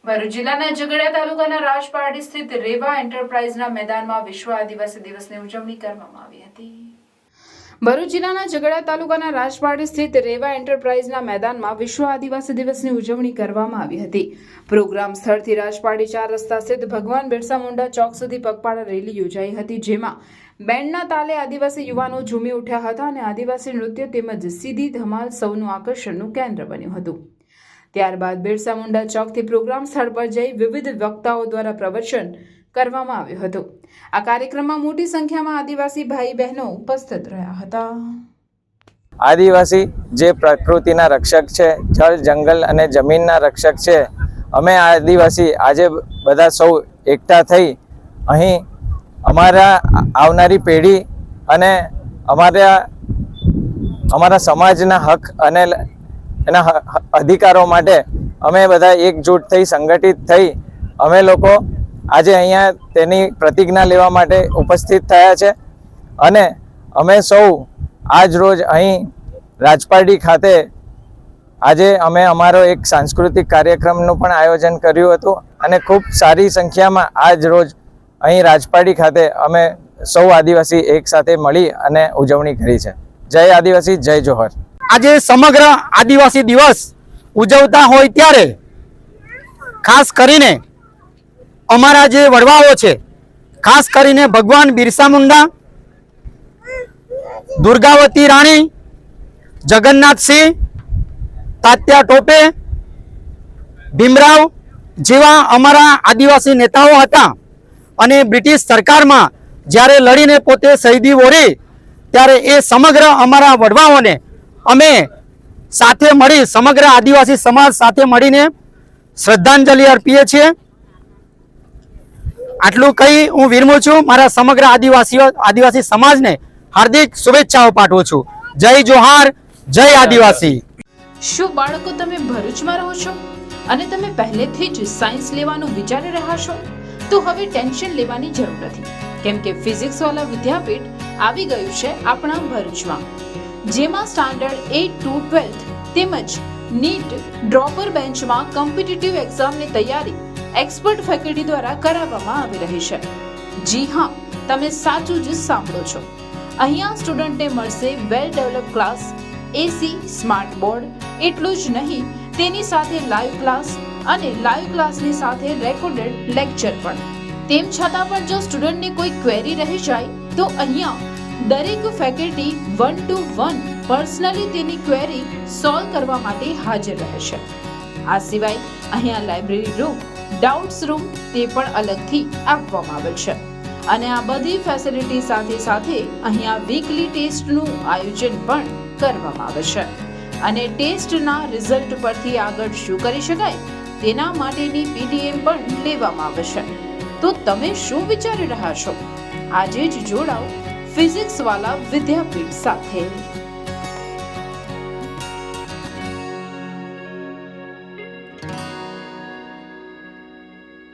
ભરૂચ જિલ્લાના ઝઘડિયા તાલુકાના રાજપારડી સ્થિત રેવા એન્ટરપ્રાઇઝના મેદાનમાં વિશ્વ આદિવાસી દિવસની ઉજવણી કરવામાં આવી હતી। ભરૂચ જિલ્લાના ઝઘડિયા તાલુકાના રાજપારડી સ્થિત રેવા એન્ટરપ્રાઇઝના મેદાનમાં વિશ્વ આદિવાસી દિવસની ઉજવણી કરવામાં આવી હતી। પ્રોગ્રામ સ્થળથી રાજપારડી 4 રસ્તા સ્થિત ભગવાન બિરસા મુંડા ચોક સુધી પગપાળા રેલી યોજાઈ હતી, જેમાં બેન્ડના તાલે આદિવાસી યુવાનો ઝૂમી ઉઠ્યા હતા અને આદિવાસી નૃત્ય તેમજ સીધી ધમાલ સૌનું આકર્ષણનું કેન્દ્ર બન્યું હતું। ત્યારબાદ બિરસા મુંડા ચોકથી પ્રોગ્રામ સ્થળ પર જઈ વિવિધ વક્તાઓ દ્વારા પ્રવચન કરવામાં આવ્યું હતું। આ કાર્યક્રમમાં મોટી સંખ્યામાં આદિવાસી ભાઈ બહેનો ઉપસ્થિત રહ્યા હતા। આદિવાસી જે પ્રકૃતિના રક્ષક છે, જળ જંગલ અને જમીનના રક્ષક છે, અમે આદિવાસી આજે બધા સૌ એકઠા થઈ અહીં અમારા આવનારી પેઢી અને અમારા સમાજના હક અને એના અધિકારો માટે અમે બધા એકજૂટ થઈ સંગઠિત થઈ અમે લોકો આજે અહીંયા તેની પ્રતિજ્ઞા લેવા માટે ઉપસ્થિત થયા છે અને અમે સૌ આજ રોજ અહીં રાજપારડી ખાતે આજે અમે અમારો એક સાંસ્કૃતિક કાર્યક્રમનું પણ આયોજન કર્યું હતું અને ખૂબ સારી સંખ્યામાં આજ રોજ અહીં રાજપારડી ખાતે અમે સૌ આદિવાસી એક સાથે મળી અને ઉજવણી કરી છે। જય આદિવાસી, જય જોહર। આજે સમગ્ર આદિવાસી દિવસ ઉજવતા હોય ત્યારે ખાસ કરીને અમારા જે વડવાઓ છે, ખાસ કરીને ભગવાન બિરસા મુંડા, દુર્ગાવતી રાણી, જગન્નાથસિંહ, તાત્યા ટોપે, ભીમરાવ જેવા અમારા આદિવાસી નેતાઓ હતા અને બ્રિટિશ સરકારમાં જ્યારે લડીને પોતે શહીદી વોરી ત્યારે એ સમગ્ર અમારા વડવાઓને અમે સાથે મળી સમગ્ર આદિવાસી સમાજ સાથે મળીને શ્રદ્ધાંજલિ અર્પીએ છીએ। આટલું કહી હું વિરમું છું। મારા સમગ્ર આદિવાસી સમાજને હાર્દિક શુભેચ્છાઓ પાઠવું છું। જય જોહાર, જય આદિવાસી। શું બાળકો તમે ભરૂચમાં રહો છો અને તમે પહેલેથી જ સાયન્સ લેવાનું વિચારી રહ્યા છો? તો હવે ટેન્શન લેવાની જરૂર નથી, કેમ કે ફિઝિક્સ વાળા વિદ્યાપીઠ આવી ગયું છે આપણા ભરૂચમાં, જેમાં સ્ટાન્ડર્ડ 8 to 12 તેમજ નીટ ડ્રોપર બેન્ચમાં કોમ્પિટિટિવ એક્ઝામની તૈયારી એક્સપર્ટ ફેકલ્ટી દ્વારા કરાવવામાં આવી રહી છે। જી હા, તમે સાચું જ સાંભળો છો। અહીંયા સ્ટુડન્ટને મળશે વેલ ડેવલપ ક્લાસ, એસી, સ્માર્ટ બોર્ડ। એટલું જ નહીં, તેની સાથે લાઈવ ક્લાસ અને લાઈવ ક્લાસની સાથે રેકોર્ડેડ લેક્ચર પણ। તેમ છતાં પણ જો સ્ટુડન્ટને કોઈ ક્વેરી રહી જાય તો અહીંયા દરેક ફેકલ્ટી 1 to 1 પર્સનલી તેની ક્વેરી સોલ્વ કરવા માટે હાજર રહે છે। આ સિવાય અહીંયા લાઇબ્રેરી રૂમ, ડાઉટ્સ રૂમ તે પણ અલગથી આપવામાં આવેલ છે અને આ બધી ફેસિલિટી સાથે સાથે અહીંયા વીકલી ટેસ્ટનું આયોજન પણ કરવામાં આવે છે અને ટેસ્ટના રિઝલ્ટ પરથી આગળ શું કરી શકાય તેના માટેની પીટીએમ પણ લેવામાં આવે છે। તો તમે શું વિચારી રહ્યા છો? આજે જ જોડાઓ ફિઝિક્સ વાલા વિદ્યાપીઠ સાથે।